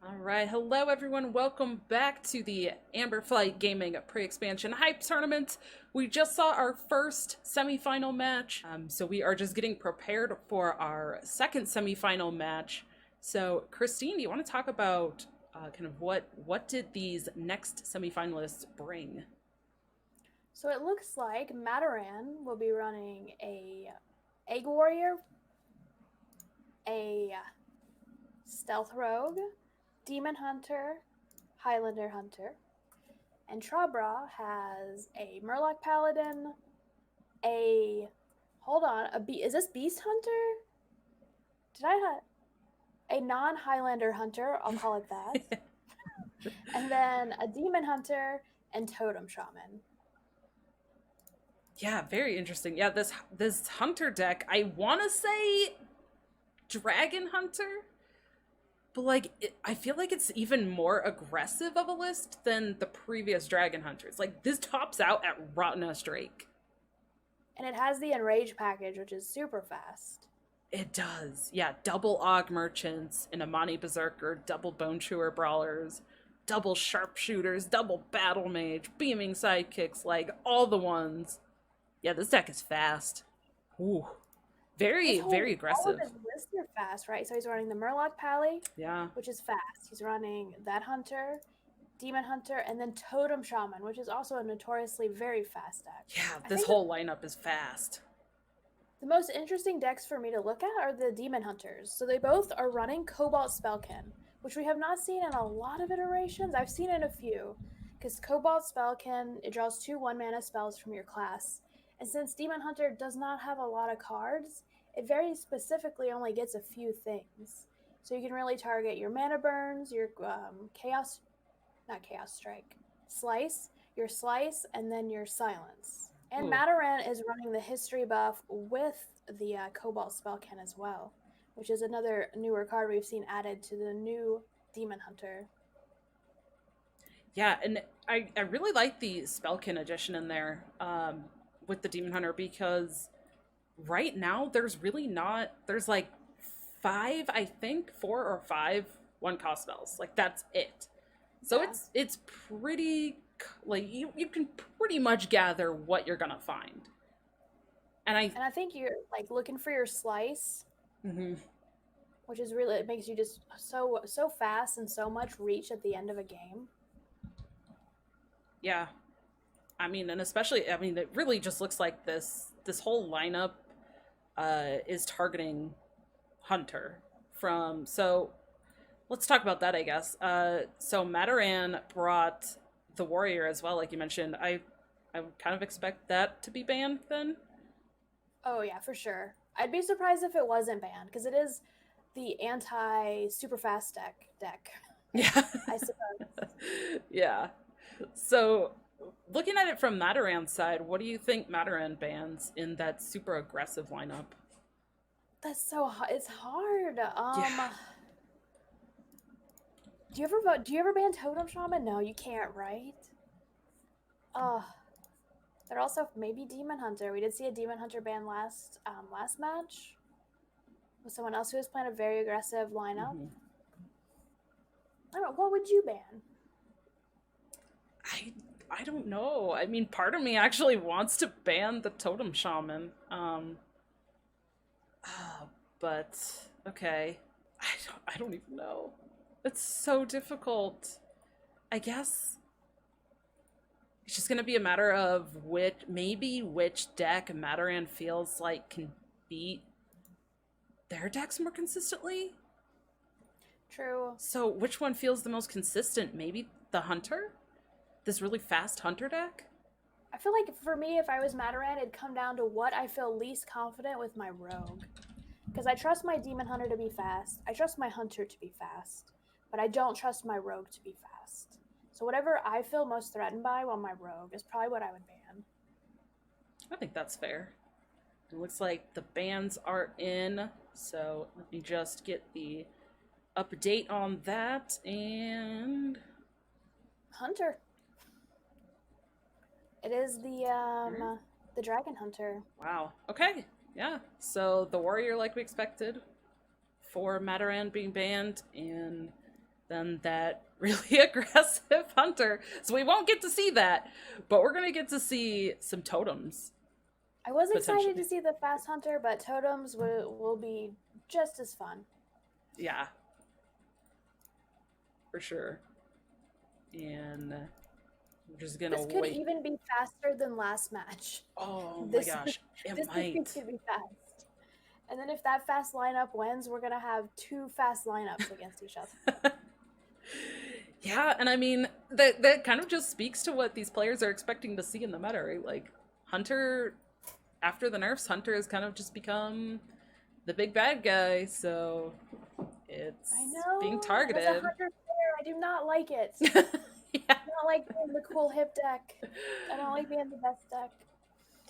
All right, hello everyone. Welcome back to the Amber Flight Gaming Pre-Expansion Hype Tournament. We just saw our first semifinal match, so we are just getting prepared for our second semifinal match. So, Kristine, do you want to talk about kind of what did these next semifinalists bring? So it looks like Mataran will be running a Egg Warrior, a Stealth Rogue, Demon Hunter, Highlander Hunter, and Trabra has a Murloc Paladin, a hold on, is this Beast Hunter? Did I a non-Highlander Hunter? I'll call it that, and then a Demon Hunter and Totem Shaman. Yeah, very interesting. Yeah, this hunter deck, I want to say Dragon Hunter, but I feel like it's even more aggressive of a list than the previous Dragon Hunters. Like this tops out at Rottnest Drake. And it has the Enrage package, which is super fast. It does. Yeah, double Og Merchants, an Amani Berserker, double Bone Chewer Brawlers, double Sharpshooters, double Battle Mage, Beaming Sidekicks, like all the ones. Yeah, this deck is fast. Ooh. Very, very All of aggressive. his lists are fast, right? So he's running the Murloc Pally, Yeah. which is fast. He's running that Hunter, Demon Hunter, and then Totem Shaman, which is also a notoriously very fast deck. Yeah, I this think whole lineup is fast. the most interesting decks for me to look at are the Demon Hunters. So they both are running Cobalt Spellkin, which we have not seen in a lot of iterations. I've seen in a few, because Cobalt Spellkin, it draws 2 1-mana spells from your class. And since Demon Hunter does not have a lot of cards, it very specifically only gets a few things. So you can really target your mana burns, your not Chaos Strike, your Slice, and then your Silence. And Ooh. Mataran is running the history buff with the Cobalt Spellkin as well, which is another newer card we've seen added to the new Demon Hunter. Yeah, and I really like the Spellkin edition in there with the Demon Hunter because right now there's really not there's like five, I think, 4 or 5 one cost spells. Like that's it. So Yeah. it's pretty like you can pretty much gather what you're gonna find. And I And I think you're like looking for your Slice, mhm. which is really, it makes you just so fast and so much reach at the end of a game. Yeah. I mean, and especially I mean it really just looks like this whole lineup is targeting Hunter from so let's talk about that, I guess. So Mataran brought the warrior as well, like you mentioned. I would kind of expect that to be banned then. Oh yeah, for sure. I'd be surprised if it wasn't banned because it is the anti super fast deck. Yeah. I suppose. Yeah. So looking at it from Mataran's side, what do you think Mataran bans in that super aggressive lineup? That's it's hard. Yeah. Do you ever ban Totem Shaman? No, you can't, right? Uh they're also maybe Demon Hunter. We did see a Demon Hunter ban last match with someone else who was playing a very aggressive lineup. Hmm. I don't know, what would you ban? I I don't know. I mean, part of me actually wants to ban the totem shaman. But okay. I don't even know. It's so difficult. I guess it's just gonna be a matter of which deck Mataran feels like can beat their decks more consistently. True. So which one feels the most consistent? Maybe the hunter? This really fast hunter deck? I feel like for me, if I was Mataran, it'd come down to what I feel least confident with my rogue. Because I trust my Demon Hunter to be fast, I trust my Hunter to be fast, but I don't trust my rogue to be fast. So whatever I feel most threatened by while my rogue is probably what I would ban. I think that's fair. It looks like the bans are in, so let me just get the update on that. And Hunter. It is the Dragon Hunter. wow, okay, yeah. So the warrior, like we expected, for Mataran being banned, and than that really aggressive hunter. So we won't get to see that, but we're gonna get to see some totems. I was excited Potentially. to see the fast hunter, but totems will be just as fun. Yeah, for sure. And we're just gonna This could wait. even be faster than last match. Oh my This gosh, it this might. could be fast. And then if that fast lineup wins, we're gonna have two fast lineups against each other. Yeah, and I mean that kind of just speaks to what these players are expecting to see in the meta, right? Like Hunter, after the nerfs, Hunter has kind of just become the big bad guy, so it's I know. being As a targeted. hunter player, I do not like it. Yeah. I don't like being the cool hip deck. I don't like being the best deck.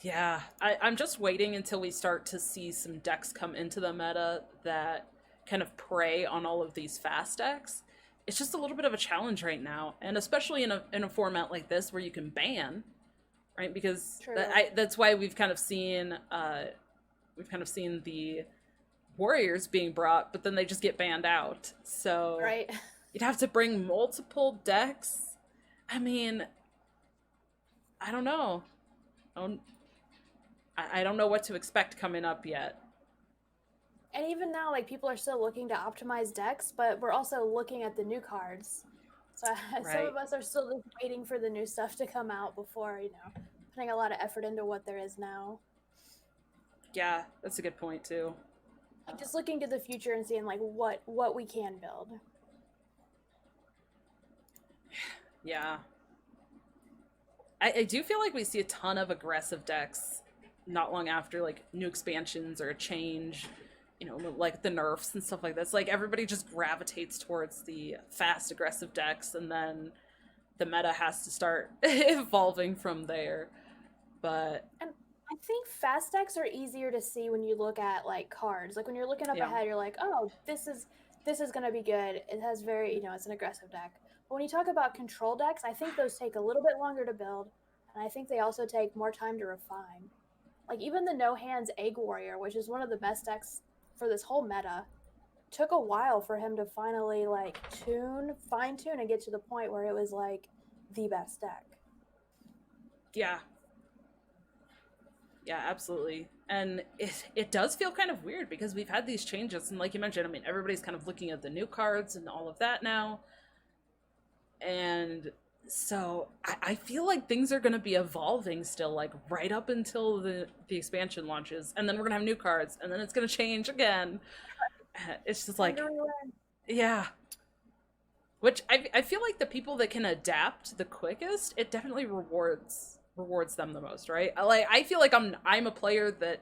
Yeah, I'm just waiting until we start to see some decks come into the meta that kind of prey on all of these fast decks. It's just a little bit of a challenge right now, and especially in a format like this where you can ban, right? Because that's why we've kind of seen the warriors being brought, but then they just get banned out. So right. You'd have to bring multiple decks. I mean, I don't know. I don't know what to expect coming up yet. And even now, like, people are still looking to optimize decks, but we're also looking at the new cards. So some of us are still just waiting for the new stuff to come out before, putting a lot of effort into what there is now. Yeah, that's a good point too. Just looking to the future and seeing like what we can build. Yeah. I do feel like we see a ton of aggressive decks not long after like new expansions or a change, like the nerfs and stuff like that. It's like everybody just gravitates towards the fast aggressive decks, and then the meta has to start evolving from there. But and I think fast decks are easier to see when you look at like cards. Like when you're looking up ahead, you're like, oh, this is gonna be good. It has very, it's an aggressive deck. But when you talk about control decks, I think those take a little bit longer to build, and I think they also take more time to refine. Like even the no hands Egg Warrior, which is one of the best decks for this whole meta, took a while for him to finally like fine tune and get to the point where it was like the best deck. Yeah, absolutely. And it does feel kind of weird because we've had these changes, and like you mentioned, I mean, everybody's kind of looking at the new cards and all of that now. And so I feel like things are going to be evolving still, like right up until the expansion launches, and then we're going to have new cards, and then it's going to change again. It's just like, yeah. Which I feel like the people that can adapt the quickest, it definitely rewards them the most, right? I feel like I'm a player that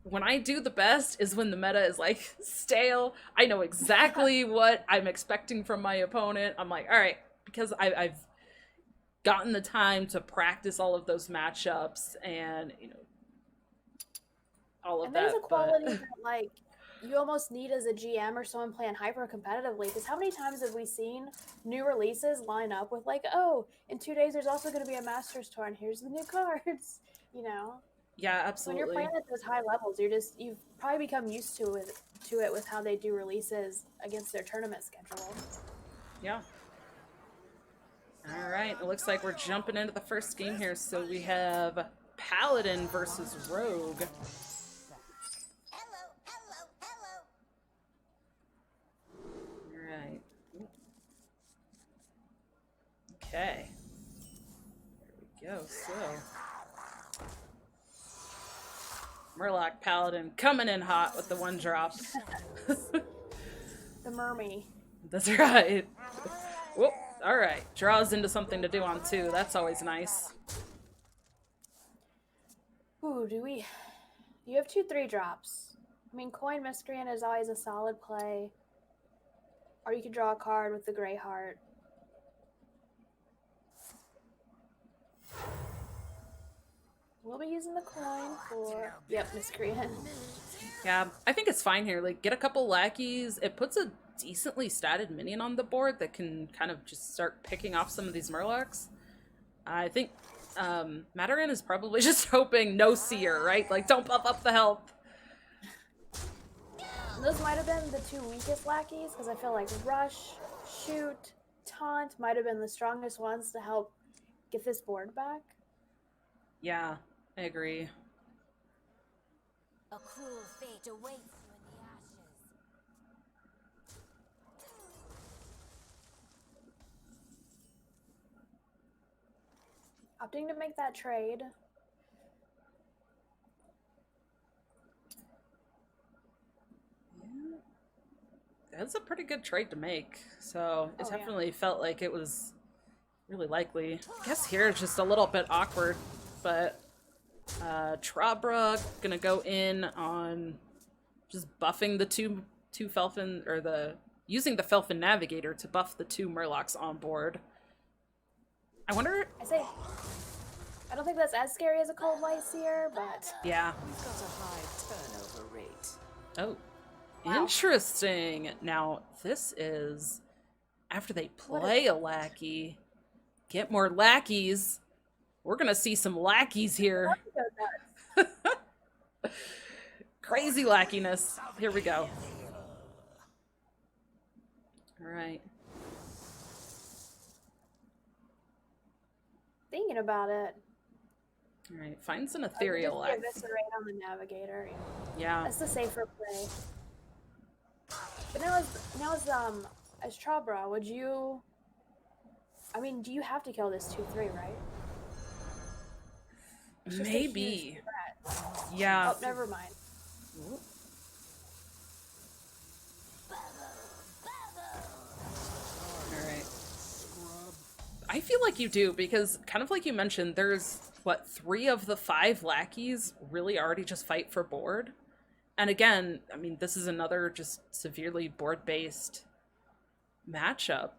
when I do the best is when the meta is like stale. I know exactly what I'm expecting from my opponent. I'm like, all right, because I've gotten the time to practice all of those matchups and all of that. There's a quality that like you almost need as a GM or someone playing hyper competitively, because how many times have we seen new releases line up with like, oh, in 2 days there's also going to be a Masters tour and here's the new cards, Yeah, absolutely. When you're playing at those high levels, you've probably become used to it with how they do releases against their tournament schedule. Yeah. All right, it looks like we're jumping into the first game here. So we have Paladin versus Rogue. All right. Okay. There we go. So Murloc Paladin coming in hot with the one drop. The mermaid. That's right. Whoop. All right. Draws into something to do on 2. That's always nice. Ooh, you have 2 3-drops. I mean, Coin Miscreant is always a solid play. Or you could draw a card with the Grey Heart. We'll be using the coin for... Yep, Miscreant. Yeah, I think it's fine here. Like, get a couple lackeys. It puts a decently statted minion on the board that can kind of just start picking off some of these Murlocs. I think Mataran is probably just hoping no Seer, right? Like, don't buff up the health. Those might have been the 2 weakest lackeys, because I feel like Rush, shoot, taunt might have been the strongest ones to help get this board back. Yeah, I agree. A cruel fate awaits you in the ashes. Opting to make that trade. Yeah. That's a pretty good trade to make. So it Oh, yeah. definitely felt like it was really likely. I guess here it's just a little bit awkward, but Trabra gonna go in on just buffing the two Felfin, or the using the Felfin Navigator to buff the two Murlocs on board. I wonder. I don't think that's as scary as a Cold Light Seer, but Yeah. We've got a high turnover rate. Oh, Wow. interesting. Now this is after they play a lackey, get more lackeys. We're gonna see some lackeys here. Crazy lackiness. Here we go. All right. thinking about it. All right. Finds an ethereal Just lackey. eviscerate on the Navigator. Yeah. That's the safer play. But as Trabra, would you? I mean, do you have to kill this 2/3, right? It's just a huge Maybe. threat. Yeah. Oh, never mind. All right. I feel like you do, because kind of like you mentioned, there's what, 3 of the 5 lackeys really already just fight for board. And again, I mean, this is another just severely board-based matchup.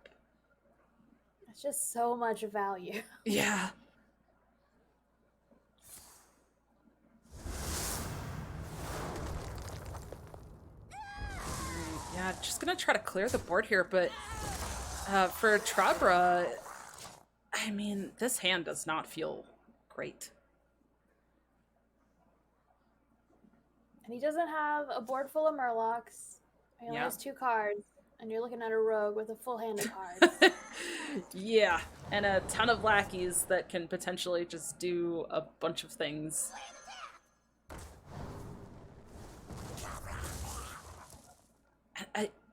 It's just so much value. Yeah. Yeah, just gonna try to clear the board here, but for Trabra, I mean, this hand does not feel great. And he doesn't have a board full of Murlocs. He only Yeah. has 2 cards. And you're looking at a rogue with a full hand of cards. Yeah, and a ton of lackeys that can potentially just do a bunch of things.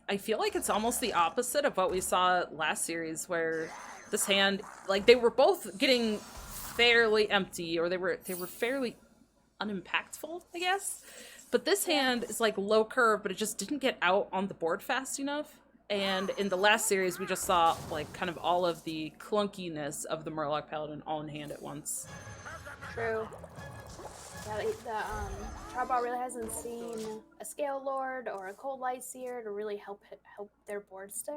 I feel like it's almost the opposite of what we saw last series, where this hand, like, they were both getting fairly empty, or they were fairly unimpactful, I guess. But this hand is like low curve, but it just didn't get out on the board fast enough. And in the last series, we just saw like kind of all of the clunkiness of the Murloc Paladin all in hand at once. True. Yeah, Trabal really hasn't seen a Scale Lord or a Cold Light Seer to really help their board stick.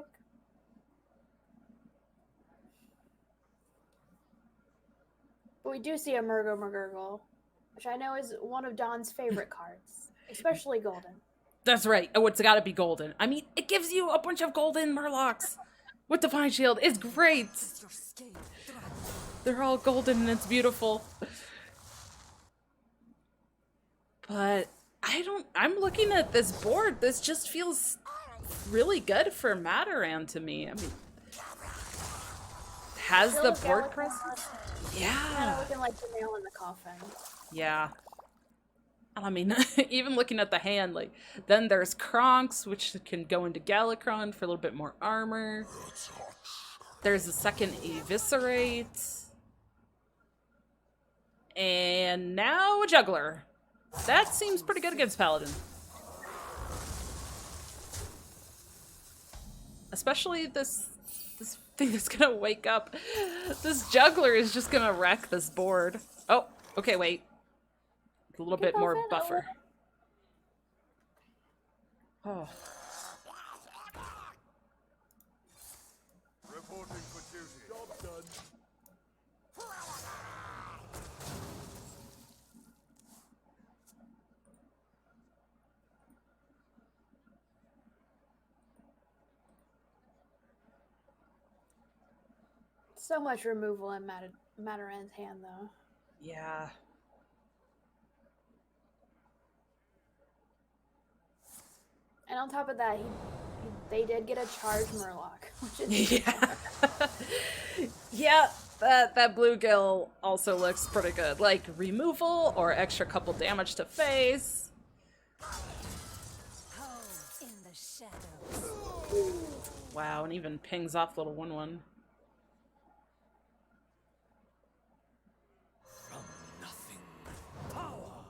But we do see a Murgo McGurgle, which I know is one of Dawn's favorite cards, especially golden. That's right. Oh, it's gotta be golden. I mean, it gives you a bunch of golden Murlocs with Divine Shield. It's great. They're all golden and it's beautiful. But I'm looking at this board. This just feels really good for Mataran to me. I mean, has the board presence? Yeah. Looking like the nail in the coffin. Yeah. I mean, even looking at the hand, like, then there's Kronks, which can go into Galakron for a little bit more armor. There's a second Eviscerate. And now a Juggler. That seems pretty good against Paladin. Especially this thing that's gonna wake up. This Juggler is just gonna wreck this board. Oh, okay, wait. A little bit more buffer. Oh. Reporting for duty. Job done. So much removal in Mataran's hand, though. Yeah. And on top of that, he they did get a charge Murloc, which is Yeah. Yeah, that bluegill also looks pretty good. Like removal or extra couple damage to face. Home in the shadows. Wow, and even pings off little 1/1. From nothing. Power.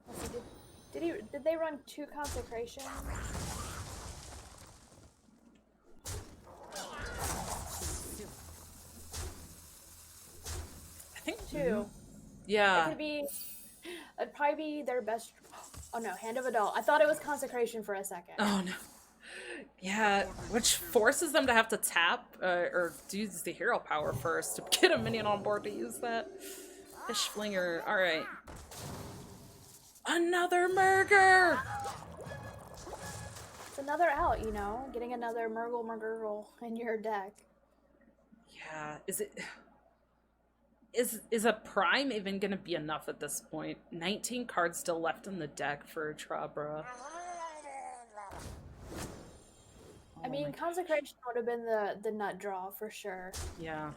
let's see, did they run 2 consecrations? I think 2. Yeah. It'd probably be their best. Oh no, Hand of Adult. I thought it was consecration for a second. Oh no. Yeah, which forces them to have to tap or use the hero power first to get a minion on board to use that. Fish flinger. All right. Another Murger. It's another out, you know, getting another Murgle in your deck. Yeah. Is a prime even gonna be enough at this point? 19 cards still left in the deck for Trabra. I mean, consecration would have been the nut draw for sure. Yeah.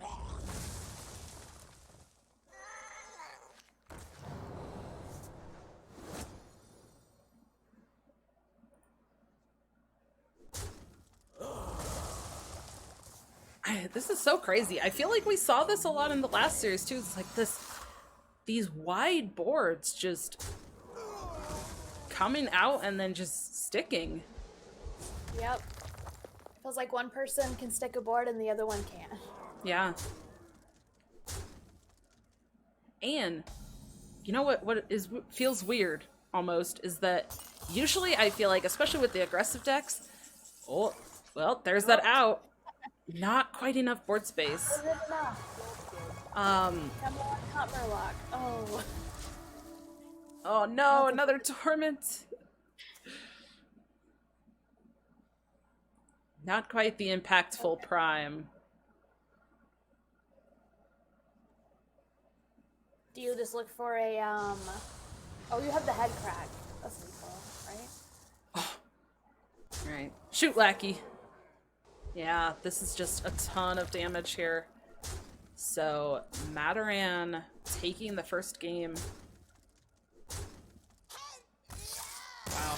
This is so crazy. I feel like we saw this a lot in the last series too. It's like these wide boards just coming out and then just sticking. Yep. Feels like one person can stick a board and the other one can't. Yeah. And you know what feels weird almost is that usually I feel like, especially with the aggressive decks, oh well, there's that out. Not quite enough board space. Is it enough? Come on, not Murloc. Oh. Oh no, another torment. Not quite the impactful prime. Do you just look for a Oh, you have the head crack. That's lethal, right? Right. Shoot, Lackey. Yeah, this is just a ton of damage here. So, Mataran taking the first game. Wow.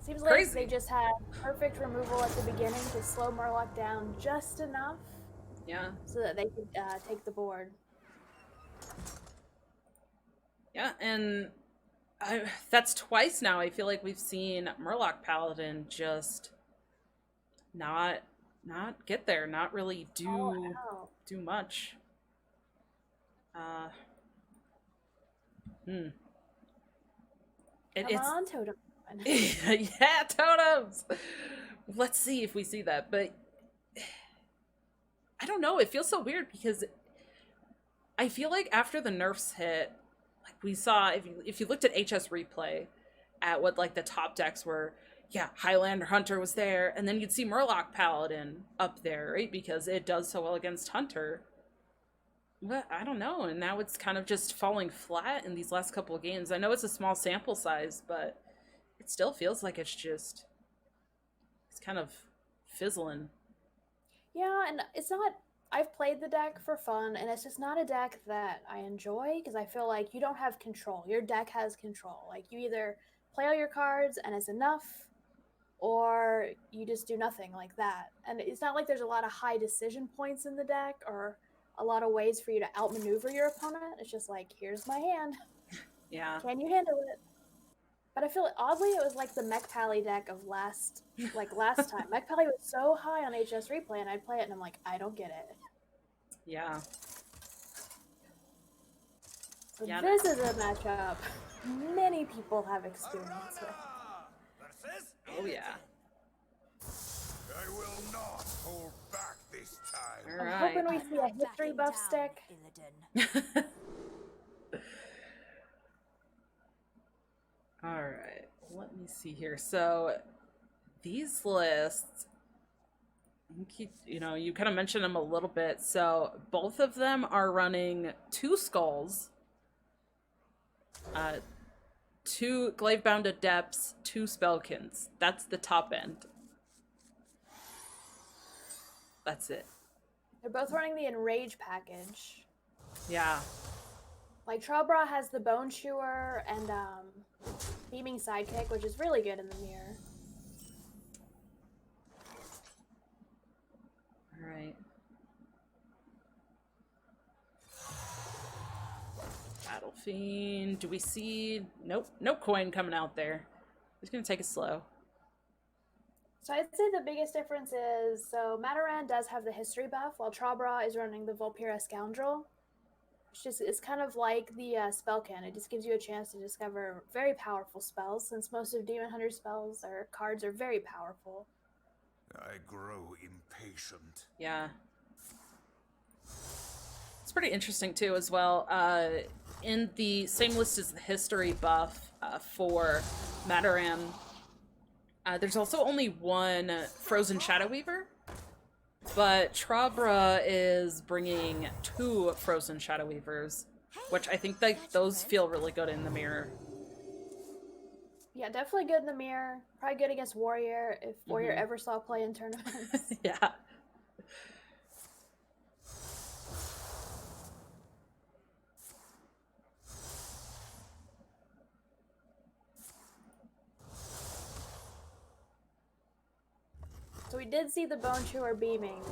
Seems Crazy. like they just had perfect removal at the beginning to slow Murloc down just enough Yeah. so that they could take the board. Yeah, and that's twice now. I feel like we've seen Murloc Paladin just not get there, not really do Wow. do much. Come It's on, Totem. yeah, totems. Let's see if we see that, but I don't know. It feels so weird because I feel like after the nerfs hit, like we saw, if you looked at HS replay at what like the top decks were, yeah, Highlander Hunter was there, and then you'd see Murloc Paladin up there, right? Because it does so well against Hunter. But I don't know, and now it's kind of just falling flat in these last couple of games. I know it's a small sample size, but it still feels like it's kind of fizzling. Yeah, and it's not. I've played the deck for fun, and it's just not a deck that I enjoy because I feel like you don't have control. Your deck has control. Like you either play all your cards and it's enough, or you just do nothing like that. And it's not like there's a lot of high decision points in the deck or a lot of ways for you to outmaneuver your opponent. It's just like, here's my hand. Yeah. Can you handle it? But I feel oddly it was like the Mech Pally deck of last time. Mech Pally was so high on HS replay, and I'd play it, and I'm like, I don't get it. Yeah. So Yeah, this is a matchup many people have experience with. Oh yeah. I will not hold back this time. All I'm right. hoping we see a history Backing buff down, stick. Illidan. All right. Let me see here. So these lists, you kind of mentioned them a little bit. So both of them are running 2 skulls. 2 Glaive-bound Adepts, 2 Spellkins. That's the top end. That's it. They're both running the Enrage package. Yeah. Like, Trabra has the Bone Chewer and Beaming Sidekick, which is really good in the mirror. Alright. Battle Fiend. Do we see... Nope. No coin coming out there. He's gonna take it slow. So I'd say the biggest difference is, so Mataran does have the history buff, while Trabra is running the Vulpera Scoundrel. It's kind of like the Spellcan. It just gives you a chance to discover very powerful spells, since most of Demon Hunter spells or cards are very powerful. I grow impatient. Yeah. It's pretty interesting, too, as well. In the same list as the history buff for Mataran, there's also only one Frozen Shadow Weaver, but Trabra is bringing 2 Frozen Shadow Weavers, which I think that those feel really good in the mirror. Yeah, definitely good in the mirror. Probably good against Warrior, if Warrior ever saw play in tournaments. Yeah. So we did see the Bone Chewer beaming,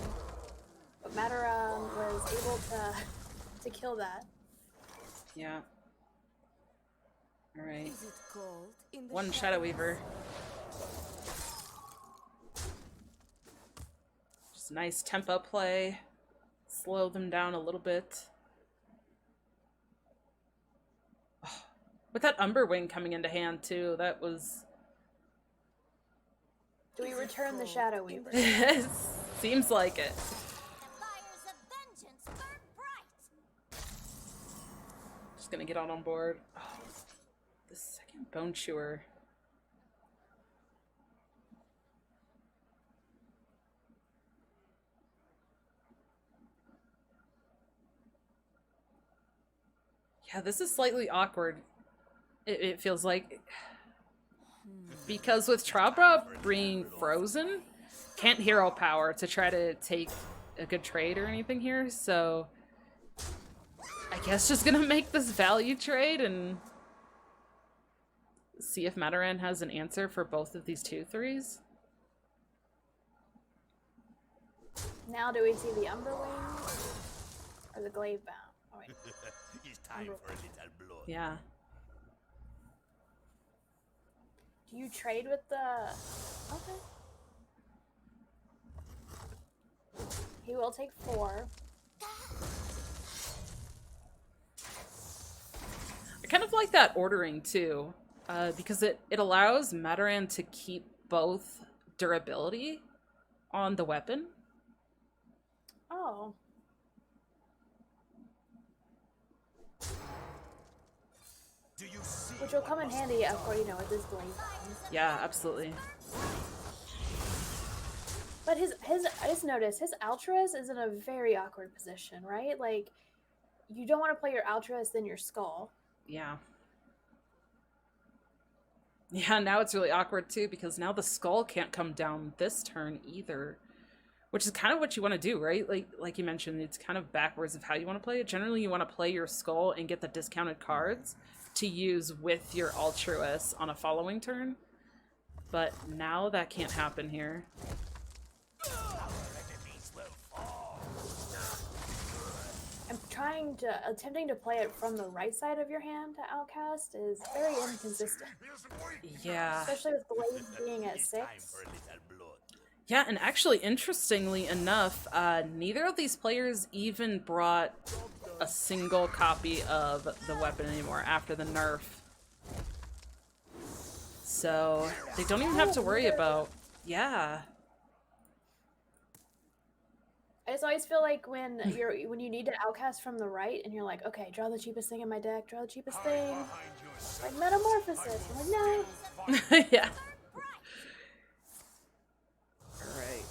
but Mataran was able to kill that. Yeah. Alright. Is it cold in the 1 Shadow Weaver. Just nice tempo play. Slow them down a little bit. Oh, with that Umberwing coming into hand, too, that was... Do we return the Shadow Weaver? Seems like it. The fires of vengeance burn bright. Just gonna get on board. Oh, the second Bone Chewer. Yeah, this is slightly awkward. It feels like... Because with Trabra being frozen, can't hero power to try to take a good trade or anything here, so... I guess just gonna make this value trade and... see if Mataran has an answer for both of these 2/3s. Now do we see the Umberwing or the Glaive Bound? Oh, wait. It's time for a little blood. Yeah. Do you trade with the... Okay. He will take 4. I kind of like that ordering, too, because it allows Mataran to keep both durability on the weapon. Oh. Do you see? Which will come in handy, of course, with this Glaive Bound. Yeah, absolutely. But I just noticed, his Altruist is in a very awkward position, right? Like, you don't want to play your Altruist in your Skull. Yeah. Yeah, now it's really awkward too, because now the skull can't come down this turn either. Which is kind of what you want to do, right? Like you mentioned, it's kind of backwards of how you want to play it. Generally, you want to play your skull and get the discounted cards to use with your Altruist on a following turn. But now that can't happen here. I'm attempting to play it from the right side of your hand to Outcast is very inconsistent. Yeah. Especially with Blade being at 6. Yeah, and actually, interestingly enough, neither of these players even brought a single copy of the weapon anymore after the nerf. So, they don't even have to worry about... Yeah. I just always feel like when you need to Outcast from the right and you're like, okay, draw the cheapest thing in my deck, draw the cheapest thing. Like Metamorphosis. I'm like, no. Yeah. Alright.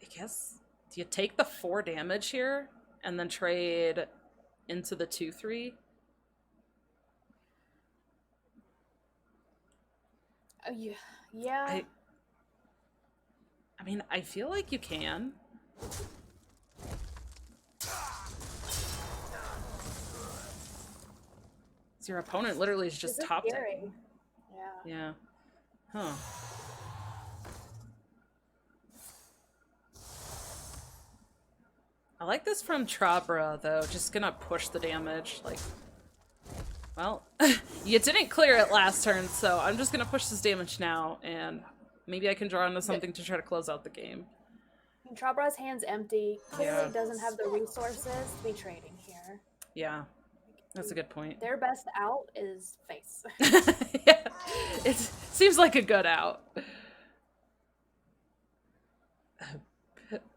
I guess, do you take the 4 damage here and then trade into the 2/3? Yeah. Yeah. I mean, I feel like you can. So your opponent literally is just This is top scary. decking. Yeah. Yeah. Huh. I like this from Trabra, though. Just gonna push the damage. Like, well, you didn't clear it last turn, so I'm just gonna push this damage now, and maybe I can draw into something to try to close out the game. Trabra's hand's empty. Clearly Yeah. doesn't have the resources to be trading here. Yeah, that's a good point. Their best out is face. Yeah, it seems like a good out.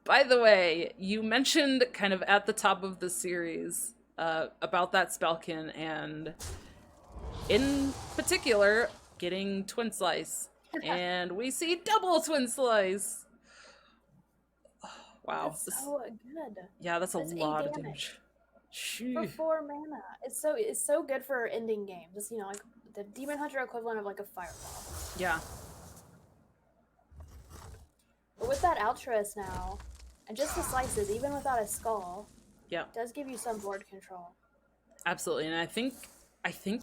By the way, you mentioned kind of at the top of the series about that Spellkin, and in particular, getting Twin Slice. And we see double Twin Slice. Oh, wow. That's so good. Yeah, that's a That's 8 lot of damage. damage. For Sheesh. 4 mana. It's so good for ending games. It's, you know, like the Demon Hunter equivalent of like a fireball. Yeah. But with that Altruist now, and just the slices, even without a skull, Yeah. does give you some board control. Absolutely. And I think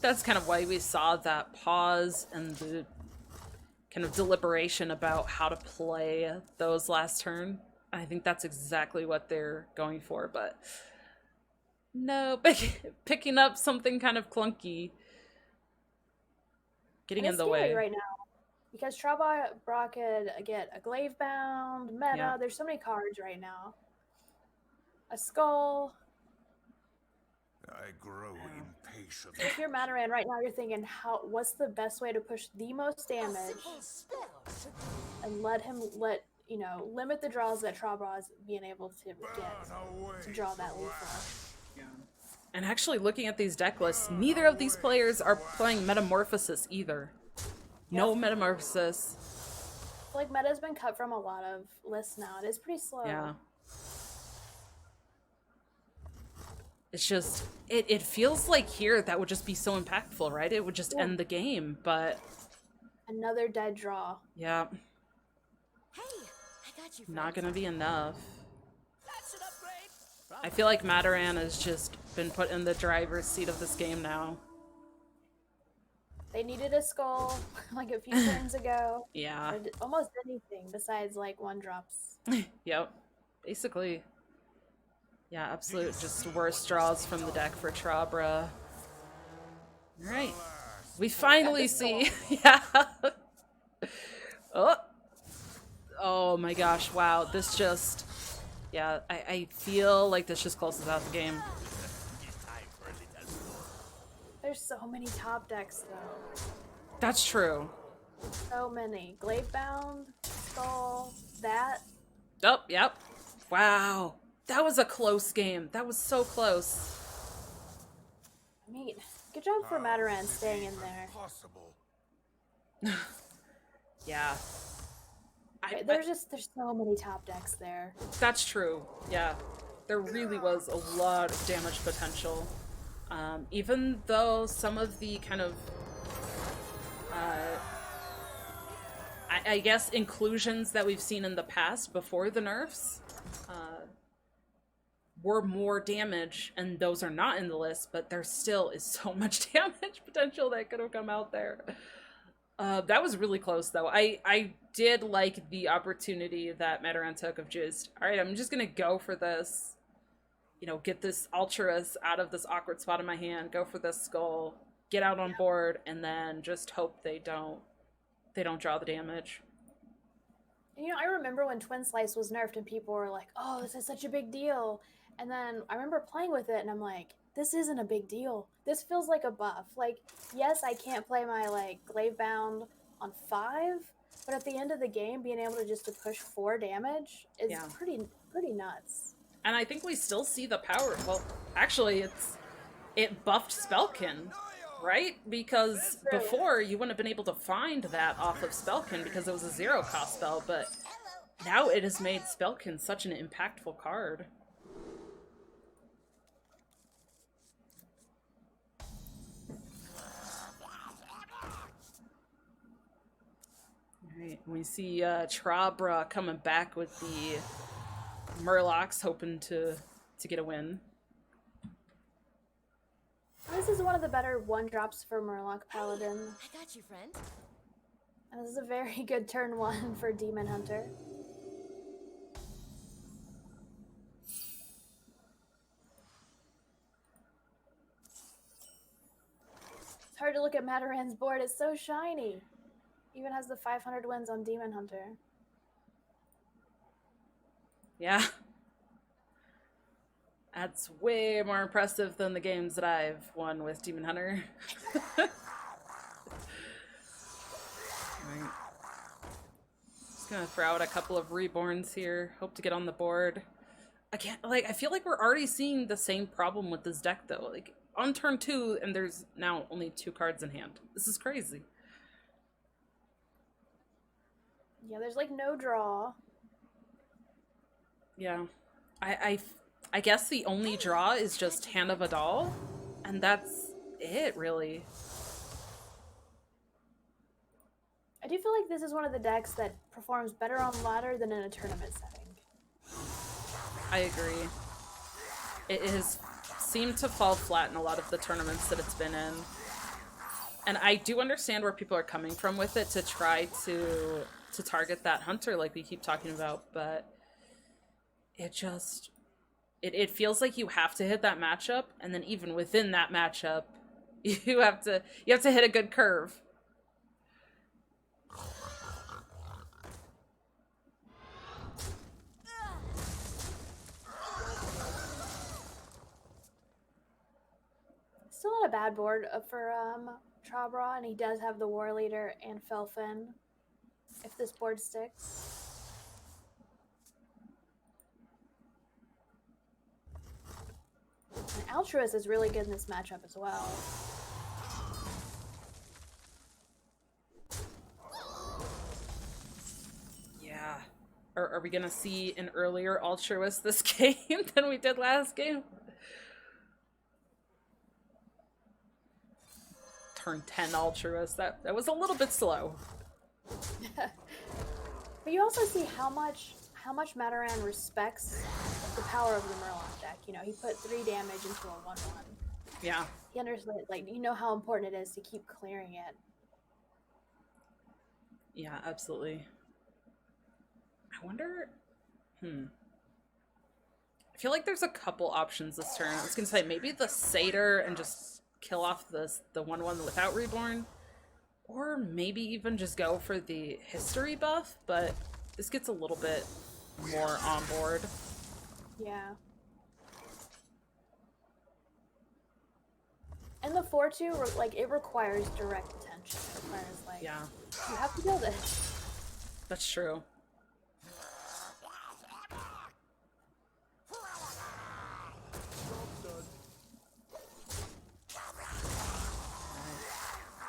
that's kind of why we saw that pause and the kind of deliberation about how to play those last turn. I think that's exactly what they're going for, but no, picking up something kind of clunky, getting And in it's the scary way. right now. Because Trabra could get a Glaive Bound, Meta, Yeah. there's so many cards right now. A Skull. I grow impatient. If you're Mataran right now, you're thinking, what's the best way to push the most damage Simple spell should do. and limit the draws that Trabra is being able to get to draw that lethal. And actually looking at these deck lists, neither of these players are playing Metamorphosis either. No Metamorphosis. I feel like Meta's been cut from a lot of lists now. It is pretty slow. Yeah. It's just, it feels like here that would just be so impactful, right? It would just end the game, but Another dead draw. yeah, Hey, I got you. not gonna be enough. That's an upgrade. I feel like Mataran has just been put in the driver's seat of this game now. They needed a skull like a few turns ago. Yeah. Or almost anything besides like 1-drops. Yep. Basically. Yeah, absolute just worst draws from the deck for Trabra. Alright. We finally see. Yeah. Oh. Oh my gosh, wow. This just. Yeah, I feel like this just closes out the game. It's time for a little blood. There's so many top decks though. That's true. So many. Glaive Bound, Skull, that. Oh, yep. Wow. That was a close game. That was so close. I mean, good job for Mataran staying in there. Possible. Yeah. There's so many top decks there. That's true. Yeah. There really was a lot of damage potential. Even though some of the kind of, I guess, inclusions that we've seen in the past before the nerfs were more damage, and those are not in the list, but there still is so much damage potential that could have come out there. That was really close, though. I did like the opportunity that Mataran took of just, all right, I'm just going to go for this. You know, get this Ultras out of this awkward spot in my hand, go for this skull, get out on board, and then just hope they don't draw the damage. You know, I remember when Twin Slice was nerfed and people were like, oh, this is such a big deal. And then I remember playing with it and I'm like, this isn't a big deal. This feels like a buff. Like, yes, I can't play my, like, Glaive Bound on 5, but at the end of the game, being able to just to push 4 damage is pretty nuts. And I think we still see the power. Well, actually, it buffed Spellkin, right? Because before, you wouldn't have been able to find that off of Spellkin because it was a 0-cost spell, but now it has made Spellkin such an impactful card. Alright, we see Trabra coming back with the Murlocs, hoping to get a win. This is one of the better one-drops for Murloc Paladin. I got you, friend. And this is a very good turn 1 for Demon Hunter. It's hard to look at Mataran's board, it's so shiny. Even has the 500 wins on Demon Hunter. Yeah. That's way more impressive than the games that I've won with Demon Hunter. Right. Just gonna throw out a couple of reborns here. Hope to get on the board. Again, like, I feel like we're already seeing the same problem with this deck, though. Like, on turn 2, and there's now only 2 cards in hand. This is crazy. Yeah, there's like no draw. Yeah. I guess the only draw is just Hand of Adal, and that's it, really. I do feel like this is one of the decks that performs better on ladder than in a tournament setting. I agree. It has seemed to fall flat in a lot of the tournaments that it's been in. And I do understand where people are coming from with it to try to target that hunter like we keep talking about, but it just... It feels like you have to hit that matchup, and then even within that matchup, you have to hit a good curve. Still not a bad board for Trabra, and he does have the War Leader and Felfin, if this board sticks. And Altruist is really good in this matchup as well. Yeah. Are we gonna see an earlier Altruist this game than we did last game? Turn 10 Altruist. That was a little bit slow. But you also see how much Mataran respects the power of the Murloc deck. You know, he put 3 damage into a 1/1. Yeah. He understands, like, you know how important it is to keep clearing it. Yeah, absolutely. I wonder... I feel like there's a couple options this turn. I was gonna say maybe the Satyr and just kill off the 1/1 without Reborn. Or maybe even just go for the history buff, but this gets a little bit more on board. Yeah. And the 4/2, like, it requires direct attention. It requires, like, Yeah, you have to build it. that's true.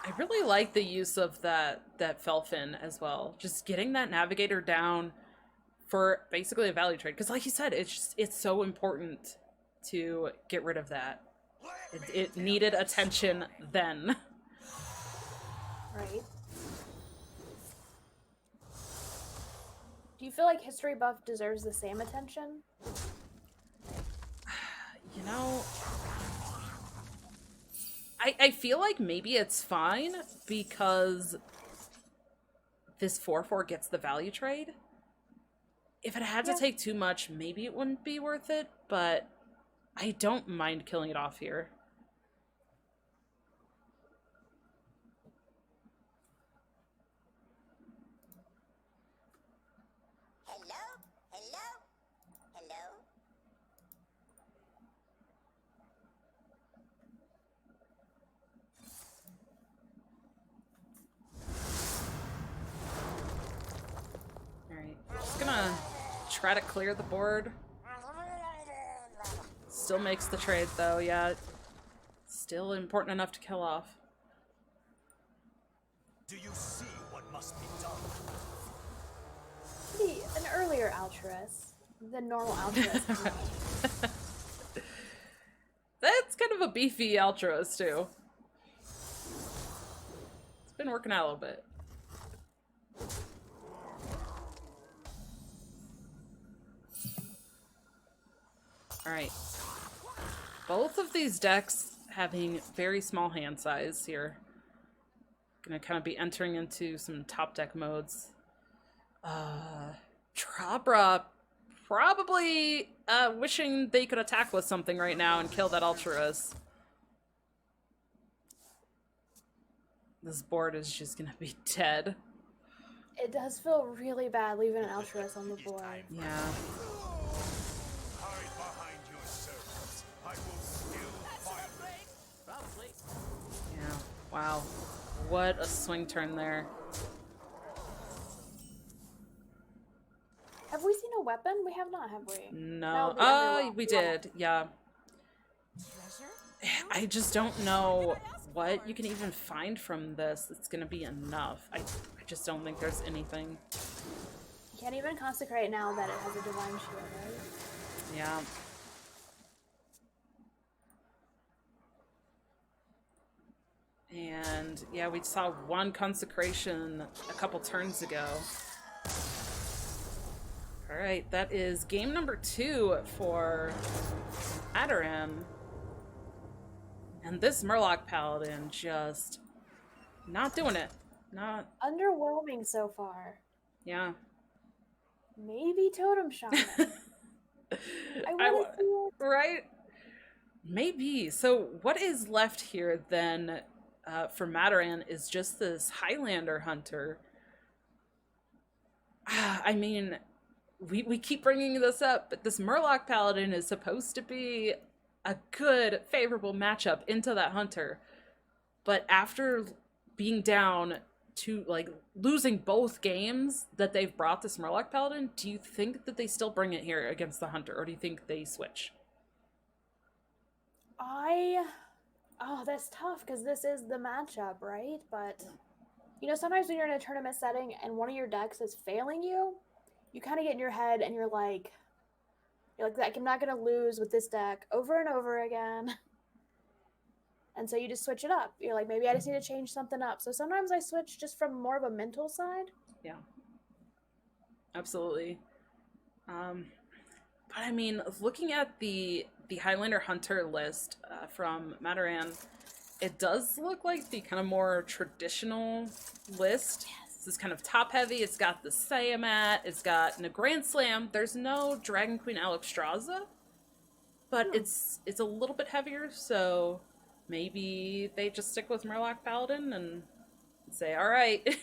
I really like the use of that Felfin as well. Just getting that Navigator down for basically a value trade. Because like you said, it's so important to get rid of that. It needed attention then. Right. Do you feel like history buff deserves the same attention? You know, I feel like maybe it's fine because this 4/4 gets the value trade. If it had to take too much, maybe it wouldn't be worth it, but I don't mind killing it off here. Hello? Hello? Hello? Alright, just gonna try to clear the board. Still makes the trade though, yeah. Still important enough to kill off. Do you see what must be done? Maybe an earlier Altruist than normal Altruist. That's kind of a beefy Altruist too. It's been working out a little bit. Alright. Both of these decks having very small hand size here. Gonna kind of be entering into some top deck modes. Trabra probably wishing they could attack with something right now and kill that Ultras. This board is just gonna be dead. It does feel really bad leaving an Altruist on the board. Yeah. Hide behind your servants. I will still find them. Probably. Yeah. Wow. What a swing turn there. Have we seen a weapon? We have not, have we? No. the Underwhelm. We did. Yeah. I just don't know what you can even find from this that's gonna be enough. I just don't think there's anything. You can't even consecrate now that it has a divine shield, right? Yeah. And yeah, we saw one consecration a couple turns ago. Alright, that is game number 2 for Adaran. And this Murloc Paladin just not doing it. Not, Underwhelming so far. yeah. Maybe Totem Shaman. I want to see it. Right? Maybe. So what is left here then for Mataran is just this Highlander Hunter. I mean, we keep bringing this up, but this Murloc Paladin is supposed to be a good, favorable matchup into that Hunter. But after being down to, like, losing both games that they've brought this Murloc Paladin, do you think that they still bring it here against the Hunter, or do you think they switch? Oh, that's tough because this is the matchup, right? But, you know, sometimes when you're in a tournament setting and one of your decks is failing you, you kind of get in your head and you're like, I'm not going to lose with this deck over and over again. And so you just switch it up. You're like, maybe I just need to change something up. So sometimes I switch just from more of a mental side. Yeah. Absolutely. But I mean, looking at the Highlander Hunter list from Mataran, it does look like the kind of more traditional list. Yes. This is kind of top heavy. It's got the Siamat. It's got a Grand Slam. There's no Dragon Queen Alexstrasza, but it's a little bit heavier. So maybe they just stick with Murloc Paladin and say, "All right,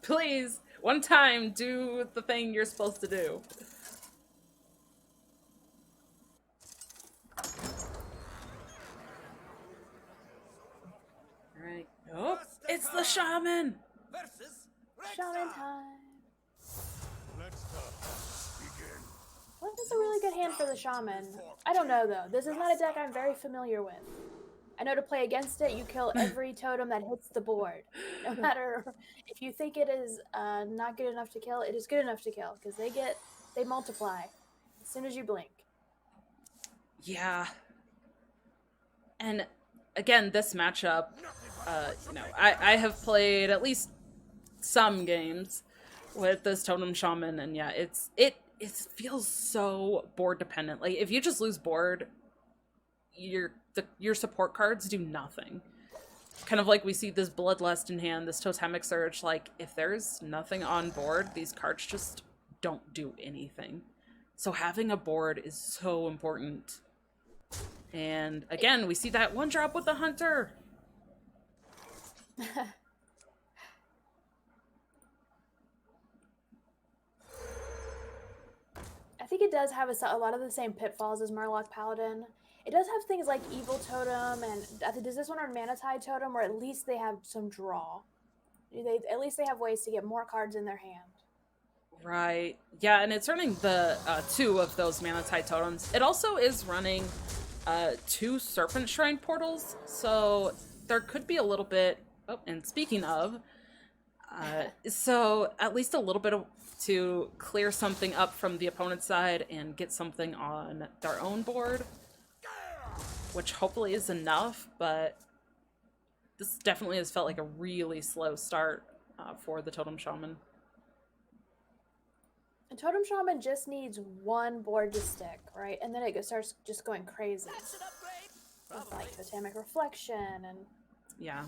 please, one time, do the thing you're supposed to do." Alright. Oh, it's the shaman! Versus Shaman time. Let's begin. Well, this is a really good hand for the Shaman. I don't know, though. This is not a deck I'm very familiar with. I know to play against it, you kill every totem that hits the board. No matter if you think it is not good enough to kill, it is good enough to kill, because they multiply as soon as you blink. Yeah. And again, this matchup, you know, I have played at least some games with this Totem Shaman, and yeah, it feels so board dependent. Like, if you just lose board, your support cards do nothing. Kind of like we see this Bloodlust in hand, this Totemic Surge. Like, if there's nothing on board, these cards just don't do anything. So having a board is so important. And again, we see that one drop with the Hunter. I think it does have a lot of the same pitfalls as Murloc Paladin. It does have things like Evil Totem, and does this one on Mana Tide Totem, or at least they have some draw. At least they have ways to get more cards in their hand. Right. Yeah, and it's running the 2 of those Mana Tide Totems. It also is running 2 Serpent Shrine portals, so there could be a little bit... Oh, and speaking of, so at least a little bit to clear something up from the opponent's side and get something on their own board, which hopefully is enough, but this definitely has felt like a really slow start for the Totem Shaman. And Totem Shaman just needs one board to stick, right? And then it starts just going crazy. That's an upgrade. With Probably. like Totemic Reflection and Yeah.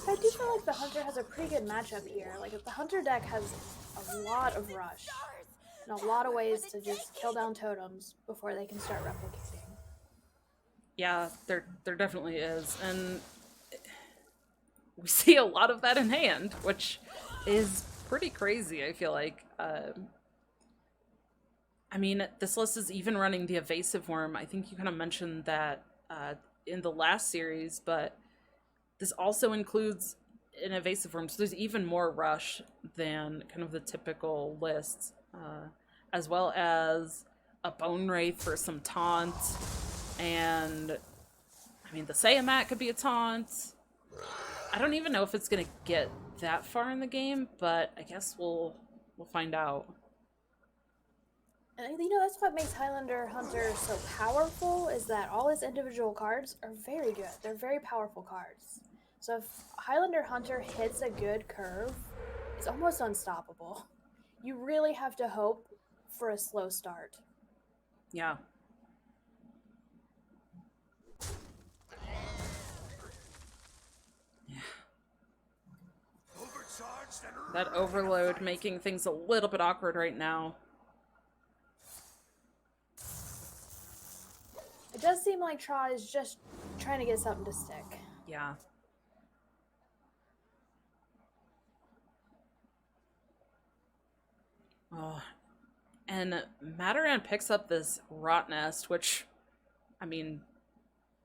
I do feel like the Hunter has a pretty good matchup here. Like, the Hunter deck has a lot of rush and a lot of ways to just kill down totems before they can start replicating. Yeah, there definitely is. And we see a lot of that in hand, which is pretty crazy, I feel like. I mean, this list is even running the Evasive Worm. I think you kind of mentioned that in the last series, but this also includes an Evasive Worm, so there's even more rush than kind of the typical list, as well as a Bone Wraith for some taunt, and I mean, the Sayamat could be a taunt. I don't even know if it's gonna get that far in the game, but I guess we'll find out. And you know, that's what makes Highlander Hunter so powerful, is that all his individual cards are very good. They're very powerful cards. So if Highlander Hunter hits a good curve, it's almost unstoppable. You really have to hope for a slow start. Yeah. Overcharged and That overload making things a little bit awkward right now. It does seem like Tra is just trying to get something to stick. Yeah. Oh, and Mataran picks up this Rot Nest, which, I mean,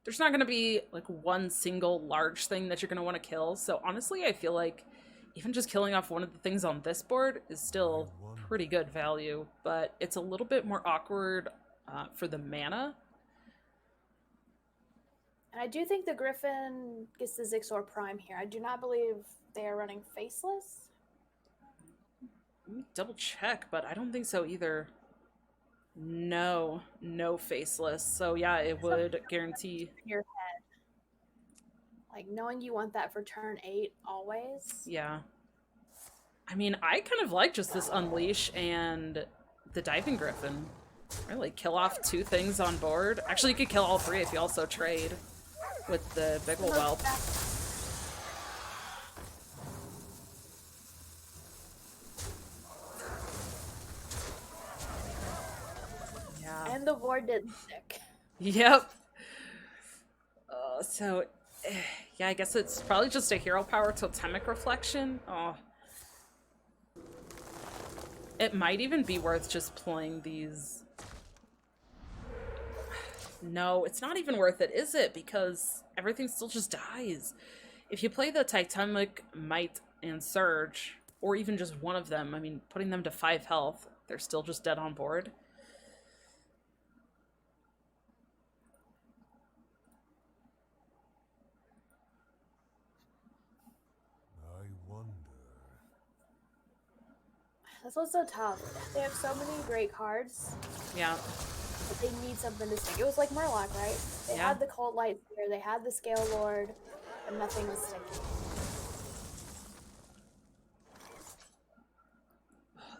there's not going to be like one single large thing that you're going to want to kill. So honestly, I feel like even just killing off one of the things on this board is still pretty good value, but it's a little bit more awkward for the mana. And I do think the Griffin gets the Zixor Prime here. I do not believe they are running Faceless. Let me double check, but I don't think so either. No Faceless. So yeah, it would guarantee. In your head. Like, knowing you want that for turn 8 always. Yeah. I mean, I kind of like just this Unleash and the Diving Griffin. Really, kill off 2 things on board. Actually, you could kill all 3 if you also trade with the Biggle Whelp. Yeah. And the board didn't stick. Yep. Yeah, I guess it's probably just a Hero Power Totemic Reflection. Oh. It might even be worth just playing these. No, it's not even worth it, is it? Because everything still just dies. If you play the Titanic Might and Surge, or even just one of them, I mean, putting them to 5 health, they're still just dead on board. I wonder. That's what's so tough. They have so many great cards, Yeah. but they need something to stick. It was like Murloc, right? They Yeah. had the Cult Light Spear, they had the Scale Lord, but nothing was sticking.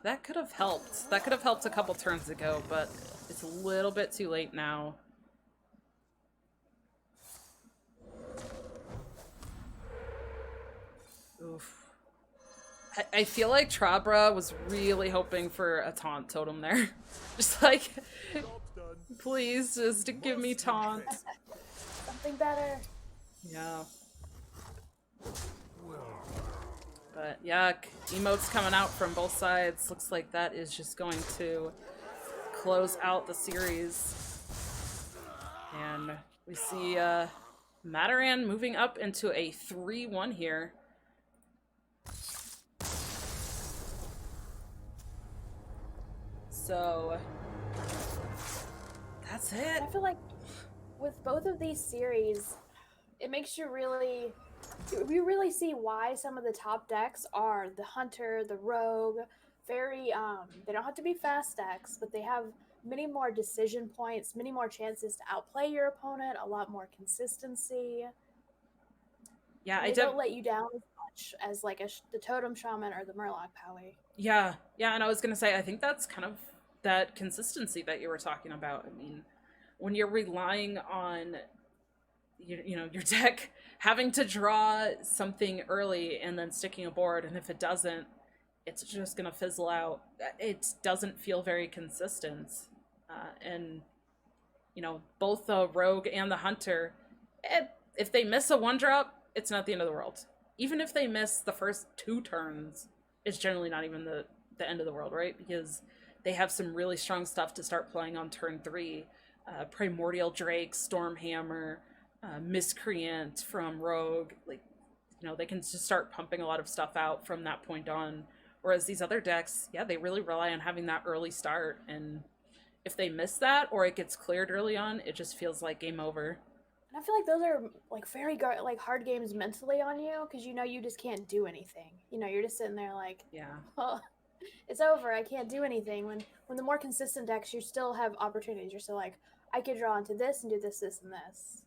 That could have helped. That could have helped a couple turns ago, but it's a little bit too late now. Oof. I feel like Trabra was really hoping for a taunt totem there. Just like, please, just give me taunt. Something better. Yeah. But yeah, emotes coming out from both sides. Looks like that is just going to close out the series. And we see Mataran moving up into a 3-1 here. So that's it. I feel like with both of these series, it makes you really see why some of the top decks are the Hunter, the Rogue, very they don't have to be fast decks, but they have many more decision points, many more chances to outplay your opponent, a lot more consistency. Yeah, And they don't let you down as much as like the Totem Shaman or the Murloc Powie. Yeah, yeah, and I was gonna say I think that's kind of that consistency that you were talking about. I mean, when you're relying on your deck having to draw something early and then sticking a board, and if it doesn't, it's just gonna fizzle out. It doesn't feel very consistent, and both the rogue and the hunter, if they miss a one drop, it's not the end of the world. Even if they miss the first 2 turns, it's generally not even the end of the world, right? Because they have some really strong stuff to start playing on turn 3. Primordial Drake, Stormhammer, Miscreant from Rogue. Like, they can just start pumping a lot of stuff out from that point on. Whereas these other decks, yeah, they really rely on having that early start. And if they miss that or it gets cleared early on, it just feels like game over. And I feel like those are like very like hard games mentally on you because you just can't do anything. You're just sitting there like, Yeah. oh, it's over. I can't do anything. When the more consistent decks, you still have opportunities. You're still like, I could draw into this and do this, this, and this.